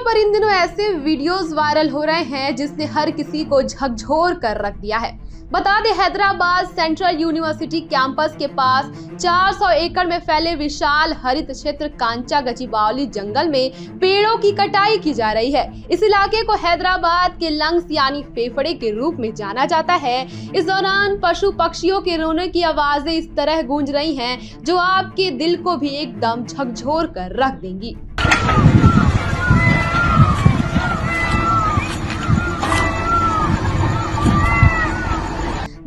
पर इन दिनों ऐसे वीडियोस वायरल हो रहे हैं जिसने हर किसी को झकझोर कर रख दिया है। बता दें, हैदराबाद सेंट्रल यूनिवर्सिटी कैंपस के पास 400 एकड़ में फैले विशाल हरित क्षेत्र कांचा गचिबावली जंगल में पेड़ों की कटाई की जा रही है। इस इलाके को हैदराबाद के लंग्स यानी फेफड़े के रूप में जाना जाता है। इस दौरान पशु पक्षियों के रोने की आवाजें इस तरह गूंज रही हैं जो आपके दिल को भी एकदम झकझोर कर रख देंगी।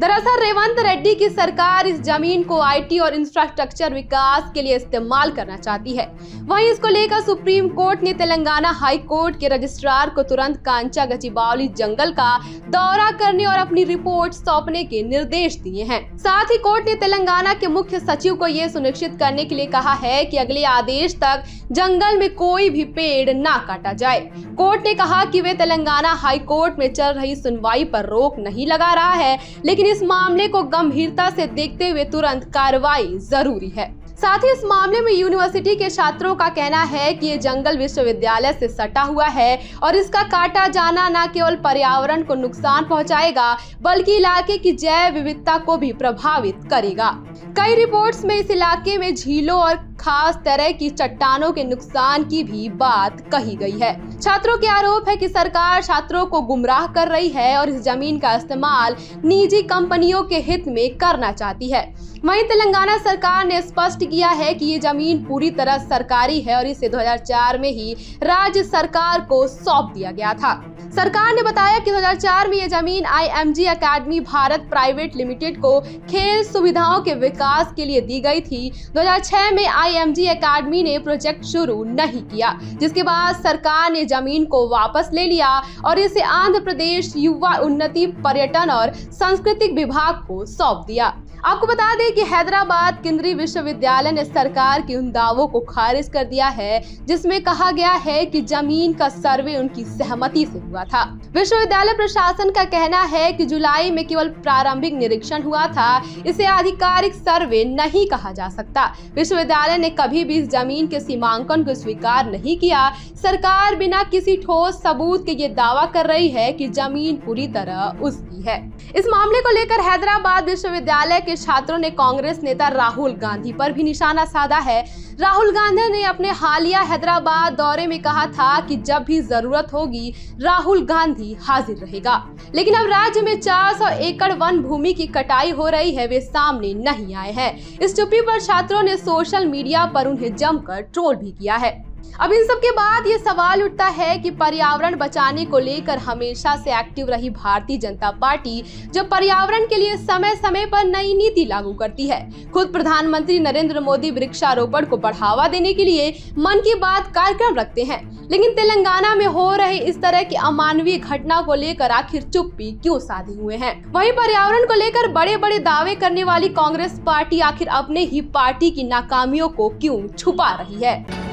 दरअसल रेवंत रेड्डी की सरकार इस जमीन को आईटी और इंफ्रास्ट्रक्चर विकास के लिए इस्तेमाल करना चाहती है। वहीं इसको लेकर सुप्रीम कोर्ट ने तेलंगाना हाई कोर्ट के रजिस्ट्रार को तुरंत कांचा गचिबावली जंगल का दौरा करने और अपनी रिपोर्ट सौंपने के निर्देश दिए हैं। साथ ही कोर्ट ने तेलंगाना के मुख्य सचिव को यह सुनिश्चित करने के लिए कहा है कि अगले आदेश तक जंगल में कोई भी पेड़ ना काटा जाए। कोर्ट ने कहा कि वे तेलंगाना हाई कोर्ट में चल रही सुनवाई पर रोक नहीं लगा रहा है, लेकिन इस मामले को गंभीरता से देखते हुए तुरंत कार्रवाई जरूरी है। साथ ही इस मामले में यूनिवर्सिटी के छात्रों का कहना है कि ये जंगल विश्वविद्यालय से सटा हुआ है और इसका काटा जाना न केवल पर्यावरण को नुकसान पहुंचाएगा बल्कि इलाके की जैव विविधता को भी प्रभावित करेगा। कई रिपोर्ट्स में इस इलाके में झीलों और खास तरह की चट्टानों के नुकसान की भी बात कही गई है। छात्रों के आरोप है कि सरकार छात्रों को गुमराह कर रही है और इस जमीन का इस्तेमाल निजी कंपनियों के हित में करना चाहती है। वहीं तेलंगाना सरकार ने स्पष्ट किया है कि ये जमीन पूरी तरह सरकारी है और इसे 2004 में ही राज्य सरकार को सौंप दिया गया था। सरकार ने बताया कि 2004 में ये जमीन IMG academy Bharat private limited को खेल सुविधाओं के विकास के लिए दी गई थी। 2006 में IMG एकेडमी ने प्रोजेक्ट शुरू नहीं किया, जिसके बाद सरकार ने जमीन को वापस ले लिया और इसे आंध्र प्रदेश युवा उन्नति, पर्यटन और सांस्कृतिक विभाग को सौंप दिया। आपको बता दें कि हैदराबाद केंद्रीय विश्वविद्यालय ने सरकार के उन दावों को खारिज कर दिया है जिसमें कहा गया है कि जमीन का सर्वे उनकी सहमति से हुआ था। विश्वविद्यालय प्रशासन का कहना है कि जुलाई में केवल प्रारंभिक निरीक्षण हुआ था, इसे आधिकारिक सर्वे नहीं कहा जा सकता। विश्वविद्यालय ने कभी भी इस जमीन के सीमांकन को स्वीकार नहीं किया। सरकार बिना किसी ठोस सबूत के ये दावा कर रही है कि जमीन पूरी तरह उसकी है। इस मामले को लेकर हैदराबाद विश्वविद्यालय के छात्रों ने कांग्रेस नेता राहुल गांधी पर भी निशाना साधा है। राहुल गांधी ने अपने हालिया हैदराबाद दौरे में कहा था कि जब भी जरूरत होगी राहुल गांधी हाजिर रहेगा, लेकिन अब राज्य में 400 एकड़ वन भूमि की कटाई हो रही है, वे सामने नहीं आए हैं। इस चुप्पी पर छात्रों ने सोशल मीडिया पर उन्हें जमकर ट्रोल भी किया है। अब इन सब के बाद ये सवाल उठता है कि पर्यावरण बचाने को लेकर हमेशा से एक्टिव रही भारतीय जनता पार्टी जब पर्यावरण के लिए समय समय पर नई नीति लागू करती है। खुद प्रधानमंत्री नरेंद्र मोदी वृक्षारोपण को बढ़ावा देने के लिए मन की बात कार्यक्रम रखते हैं, लेकिन तेलंगाना में हो रहे इस तरह की अमानवीय घटना को लेकर आखिर चुप्पी क्यों साधे हुए हैं। वहीं पर्यावरण को लेकर बड़े बड़े दावे करने वाली कांग्रेस पार्टी आखिर अपने ही पार्टी की नाकामियों को क्यों छुपा रही है।